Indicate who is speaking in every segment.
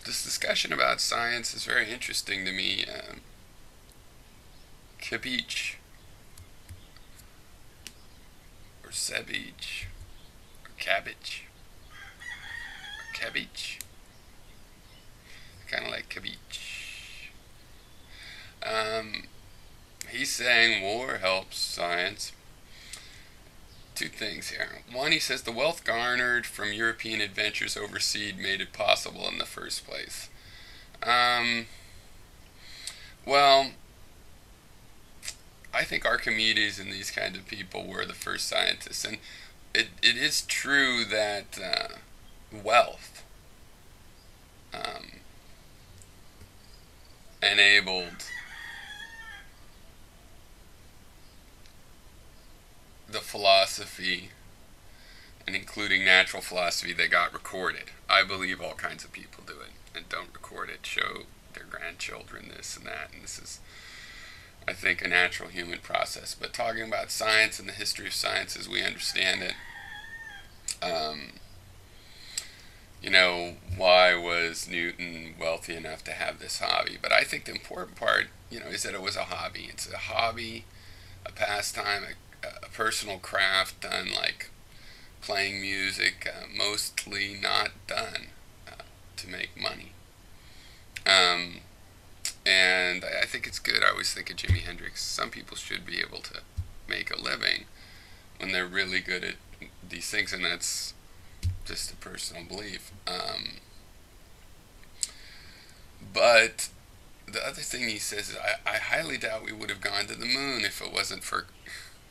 Speaker 1: This discussion about science is very interesting to me. Cabbage, or ceviche, or cabbage, or cabbage. Kind of like cabbage. He's saying war helps science. Two things here. One, he says the wealth garnered from European adventures overseas made it possible in the first place. Well, I think Archimedes and these kinds of people were the first scientists, and it is true that wealth enabled the philosophy, and including natural philosophy, that got recorded. I believe all kinds of people do it and don't record it, show their grandchildren this and that, and this is, I think, a natural human process. But talking about science and the history of science as we understand it, why was Newton wealthy enough to have this hobby? But I think the important part, is that it was a hobby. It's a hobby, a pastime, a personal craft done like playing music, mostly not done to make money. And I think it's good. I always think of Jimi Hendrix. Some people should be able to make a living when they're really good at these things, and that's just a personal belief. But the other thing he says is, I highly doubt we would have gone to the moon if it wasn't for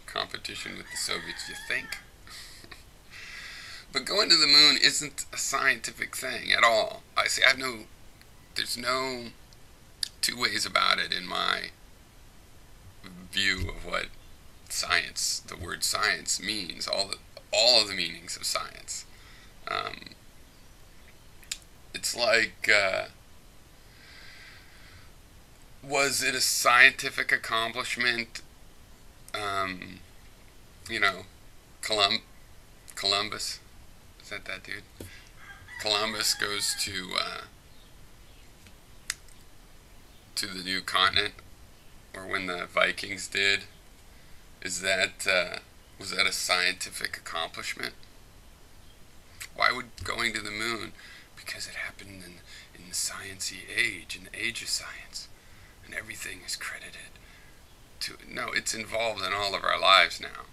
Speaker 1: competition with the Soviets. You think? But going to the moon isn't a scientific thing at all. There's no two ways about it in my view of what science, the word science, means. All of the meanings of science. It's like, was it a scientific accomplishment? Columbus, is that dude? Columbus goes to the new continent, or when the Vikings did. Was that a scientific accomplishment? Why would going to the moon? Because it happened in the sciencey age, in the age of science, and everything is credited to it. No, it's involved in all of our lives now.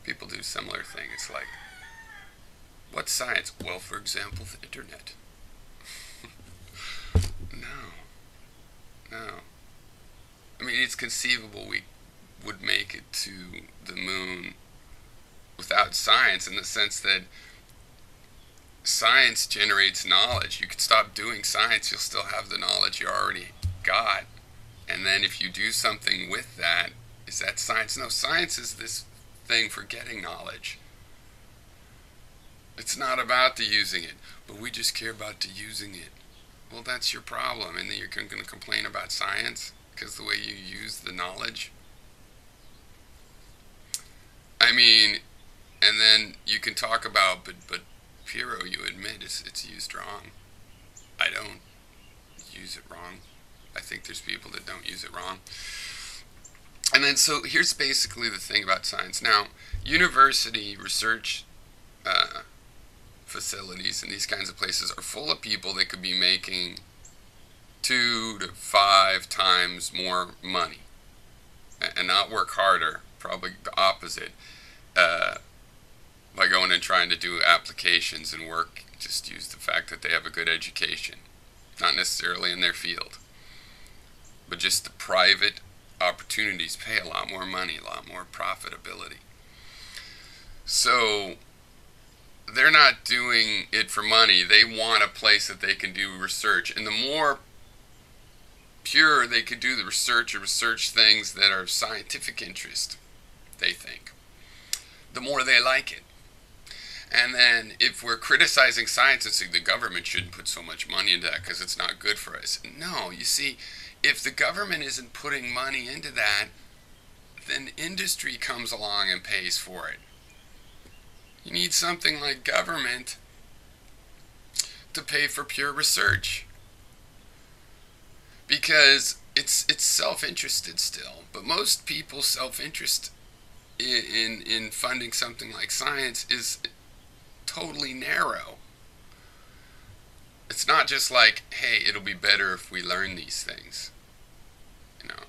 Speaker 1: People do similar things. It's like, what's science? Well, for example, the internet. No. I mean, it's conceivable we would make it to the moon without science, in the sense that science generates knowledge. You could stop doing science, you'll still have the knowledge you already got. And then if you do something with that, is that science? No, science is this thing for getting knowledge. It's not about the using it, but we just care about the using it. Well, that's your problem, and then you're going to complain about science because the way you use the knowledge. I mean, and then you can talk about, but Piro, you admit it's used wrong. I don't use it wrong. I think there's people that don't use it wrong. And then, so here's basically the thing about science. Now, university research facilities and these kinds of places are full of people that could be making 2 to 5 times more money and not work harder, probably the opposite, by going and trying to do applications and work, just use the fact that they have a good education, not necessarily in their field, but just the private opportunities pay a lot more money, a lot more profitability. So they're not doing it for money. They want a place that they can do research, and the more pure they could do the research, or research things that are of scientific interest, they think, the more they like it. And then if we're criticizing science and saying the government shouldn't put so much money into that because it's not good for us, no, you see, if the government isn't putting money into that, then industry comes along and pays for it. You need something like government to pay for pure research. because it's self-interested still. But most people's self-interest in funding something like science is totally narrow. It's not just like, hey, it'll be better if we learn these things, you know.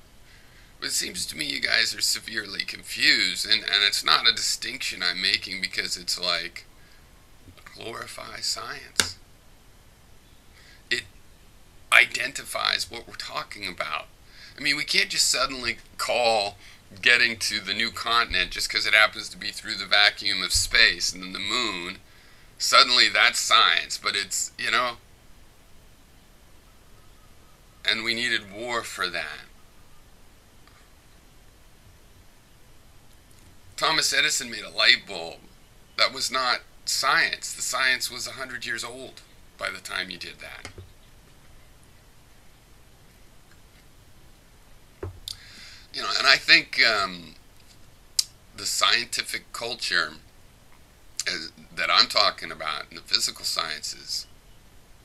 Speaker 1: But it seems to me you guys are severely confused, and it's not a distinction I'm making because it's like, glorify science. It identifies what we're talking about. I mean, we can't just suddenly call getting to the new continent just because it happens to be through the vacuum of space and then the moon. Suddenly that's science, but it's, you know, and we needed war for that. Thomas Edison made a light bulb. That was not science. The science was 100 years old by the time he did that. You know, and I think the scientific culture that I'm talking about in the physical sciences,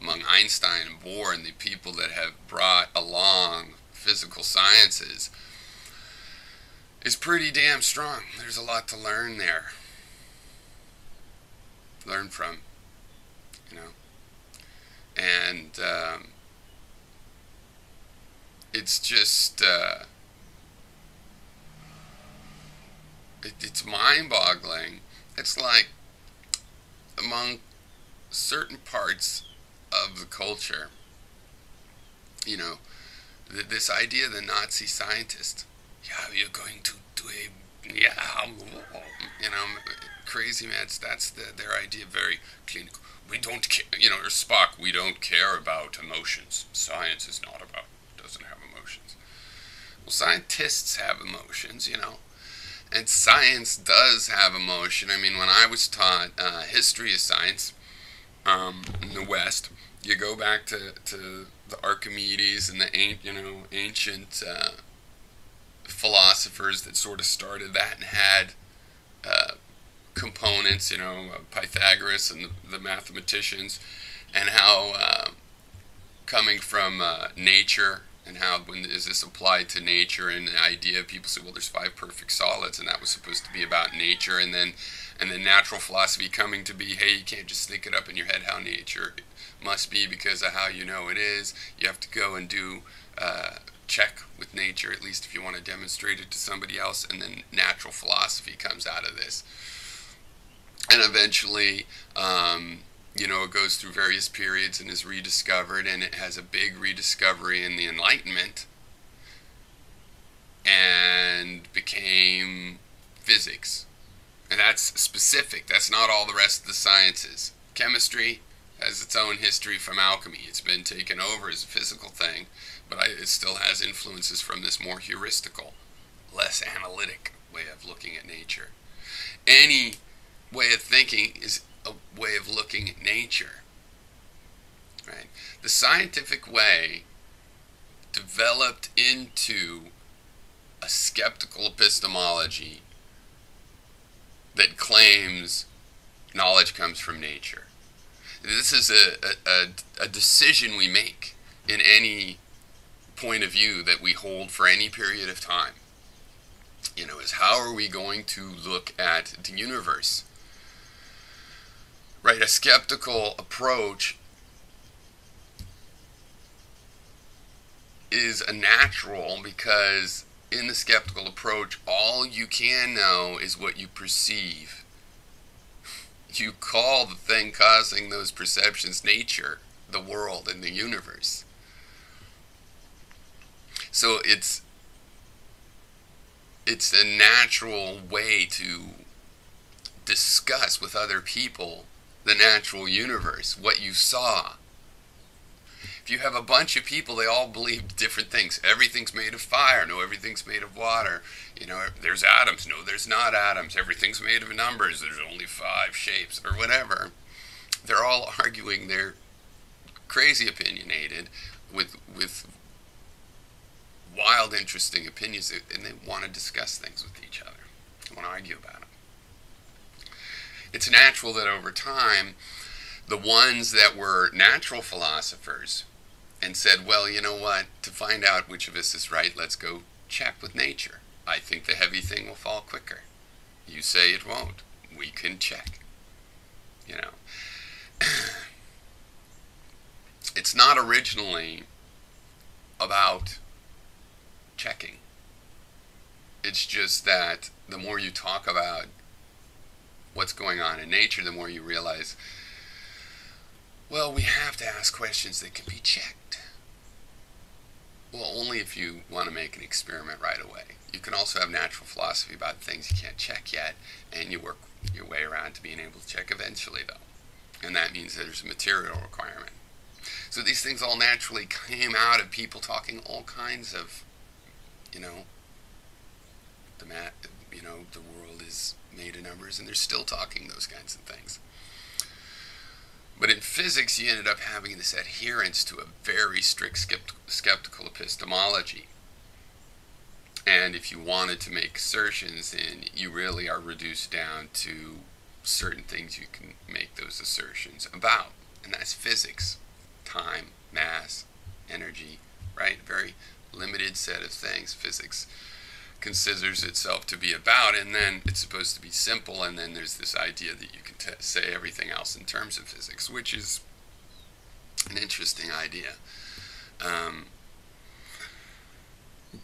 Speaker 1: among Einstein and Bohr and the people that have brought along physical sciences, is pretty damn strong. There's a lot to learn there. Learn from, you know. And it's just, it's mind-boggling. It's like, among certain parts of the culture, you know, this idea of the Nazi scientist, yeah, you're going to do a, yeah, you know, crazy mad, that's their idea, very clinical. We don't care, you know, or Spock, we don't care about emotions. Science is not about, doesn't have emotions. Well, scientists have emotions, you know. And science does have emotion. I mean, when I was taught history of science in the West, you go back to the Archimedes and the ancient philosophers that sort of started that and had components, you know, Pythagoras and the mathematicians, and how coming from nature, and how when is this applied to nature, and the idea of people say, well, there's 5 perfect solids, and that was supposed to be about nature, and then natural philosophy coming to be, hey, you can't just think it up in your head how nature must be because of how you know it is. You have to go and do check with nature, at least if you want to demonstrate it to somebody else, and then natural philosophy comes out of this. And eventually, you know, it goes through various periods and is rediscovered, and it has a big rediscovery in the Enlightenment and became physics. And that's specific. That's not all the rest of the sciences. Chemistry has its own history from alchemy. It's been taken over as a physical thing, but it still has influences from this more heuristical, less analytic way of looking at nature. Any way of thinking is a way of looking at nature, right? The scientific way developed into a skeptical epistemology that claims knowledge comes from nature. This is a decision we make in any point of view that we hold for any period of time. You know, is how are we going to look at the universe? Right, a skeptical approach is a natural because in the skeptical approach, all you can know is what you perceive. You call the thing causing those perceptions nature, the world, and the universe. So it's a natural way to discuss with other people the natural universe, what you saw. If you have a bunch of people, they all believe different things. Everything's made of fire. No, everything's made of water. You know, there's atoms. No, there's not atoms. Everything's made of numbers. There's only 5 shapes, or whatever. They're all arguing. They're crazy opinionated with wild, interesting opinions, and they want to discuss things with each other. They want to argue about them. It's natural that over time, the ones that were natural philosophers and said, well, you know what, to find out which of us is right, let's go check with nature. I think the heavy thing will fall quicker. You say it won't. We can check. You know, it's not originally about checking. It's just that the more you talk about what's going on in nature, the more you realize, well, we have to ask questions that can be checked. Well, only if you want to make an experiment right away. You can also have natural philosophy about things you can't check yet, and you work your way around to being able to check eventually, though. And that means that there's a material requirement. So these things all naturally came out of people talking all kinds of, you know, the world is made of numbers, and they're still talking those kinds of things. But in physics, you ended up having this adherence to a very strict skeptical epistemology. And if you wanted to make assertions, then you really are reduced down to certain things you can make those assertions about. And that's physics. Time, mass, energy, right? Very limited set of things physics considers itself to be about, and then it's supposed to be simple, and then there's this idea that you can say everything else in terms of physics, which is an interesting idea.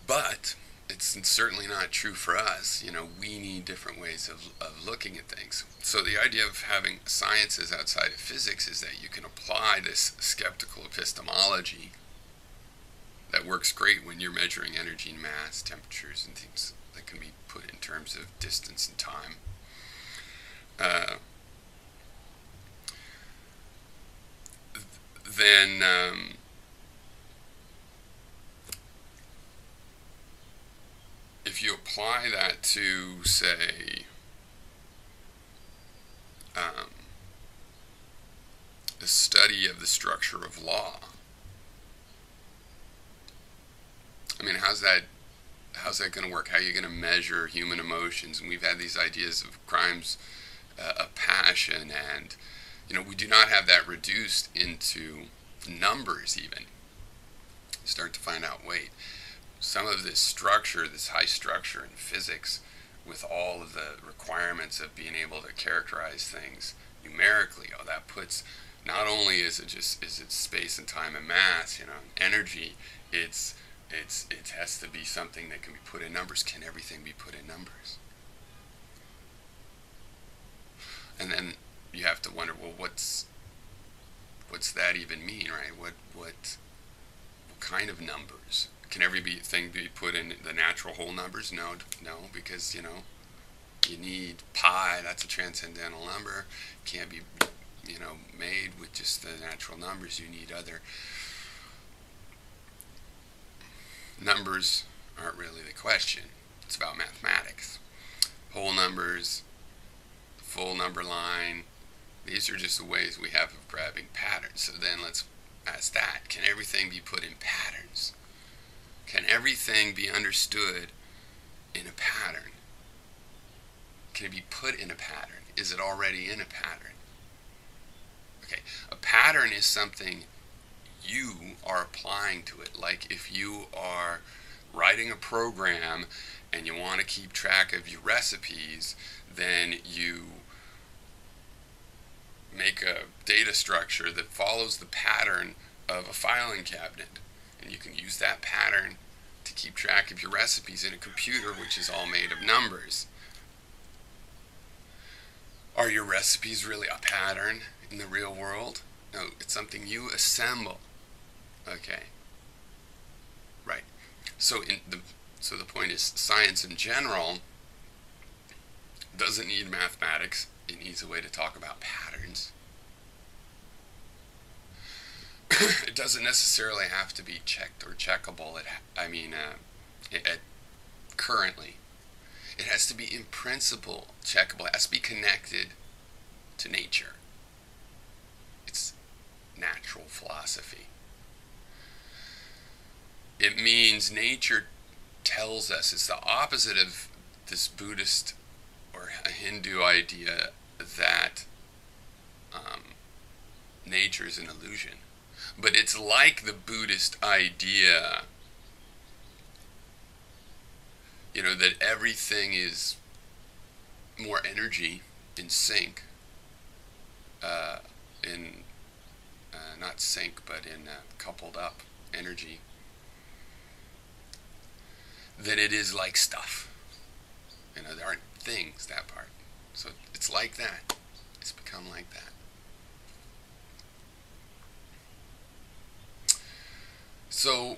Speaker 1: But it's certainly not true for us. You know, we need different ways of looking at things. So the idea of having sciences outside of physics is that you can apply this skeptical epistemology that works great when you're measuring energy and mass, temperatures, and things that can be put in terms of distance and time. Then if you apply that to, say, the study of the structure of law, I mean, how's that going to work? How are you going to measure human emotions? And we've had these ideas of crimes of passion, and you know, we do not have that reduced into numbers even. You start to find out, wait, some of this structure, this high structure in physics, with all of the requirements of being able to characterize things numerically, that puts, not only is it space and time and mass, you know, energy, it has to be something that can be put in numbers. Can everything be put in numbers? And then you have to wonder, well, what's that even mean, right? What kind of numbers? Can everything be put in the natural whole numbers? No, because, you know, you need pi. That's a transcendental number. Can't be, you know, made with just the natural numbers. You need other numbers. Aren't really the question. It's about mathematics. Whole numbers, full number line. These are just the ways we have of grabbing patterns. So then let's ask that. Can everything be put in patterns? Can everything be understood in a pattern? Can it be put in a pattern? Is it already in a pattern? Okay, a pattern is something you are applying to it. Like if you are writing a program and you want to keep track of your recipes, then you make a data structure that follows the pattern of a filing cabinet. And you can use that pattern to keep track of your recipes in a computer, which is all made of numbers. Are your recipes really a pattern in the real world? No, it's something you assemble. Okay. Right. So the point is, science in general doesn't need mathematics. It needs a way to talk about patterns. It doesn't necessarily have to be checked or checkable. Currently, it has to be in principle checkable. It has to be connected to nature. It's natural philosophy. It means nature tells us, it's the opposite of this Buddhist or a Hindu idea that nature is an illusion. But it's like the Buddhist idea, that everything is more energy in sync, uh, in not sync, but in coupled up energy, than it is like stuff. There aren't things, that part. So it's like that. It's become like that. So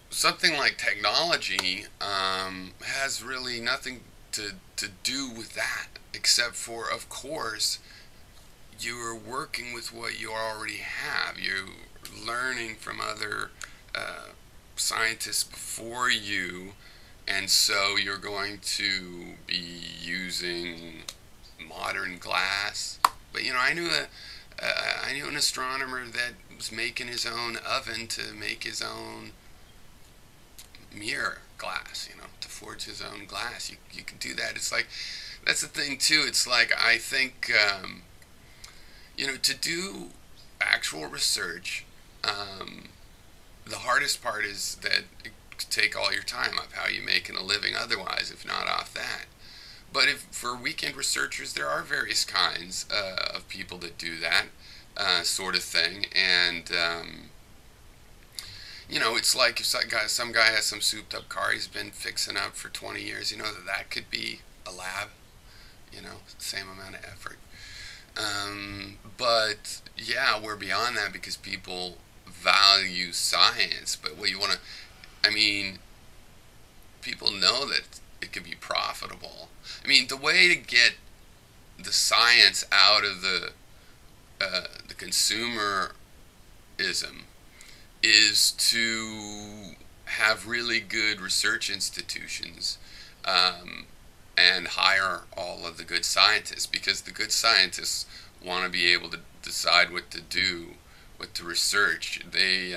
Speaker 1: something like technology has really nothing to do with that, except for, of course, you're working with what you already have. You're learning from other scientists before you, and so you're going to be using modern glass. But I knew an astronomer that was making his own oven to make his own mirror glass. To forge his own glass. You can do that. It's like that's the thing too. It's like I think to do actual research. The hardest part is that it could take all your time of how you making a living otherwise, if not off that. But if for weekend researchers, there are various kinds of people that do that sort of thing, and it's like if some guy has some souped-up car he's been fixing up for 20 years. That could be a lab. Same amount of effort. But yeah, we're beyond that because people value science. But what you want to, I mean, people know that it can be profitable. The way to get the science out of the consumerism is to have really good research institutions, and hire all of the good scientists, because the good scientists want to be able to decide what to do, what to research. They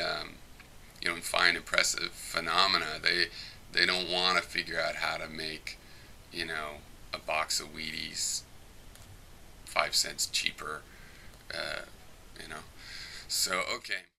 Speaker 1: and find impressive phenomena. They don't want to figure out how to make a box of Wheaties 5 cents cheaper. Uh, you know. So okay.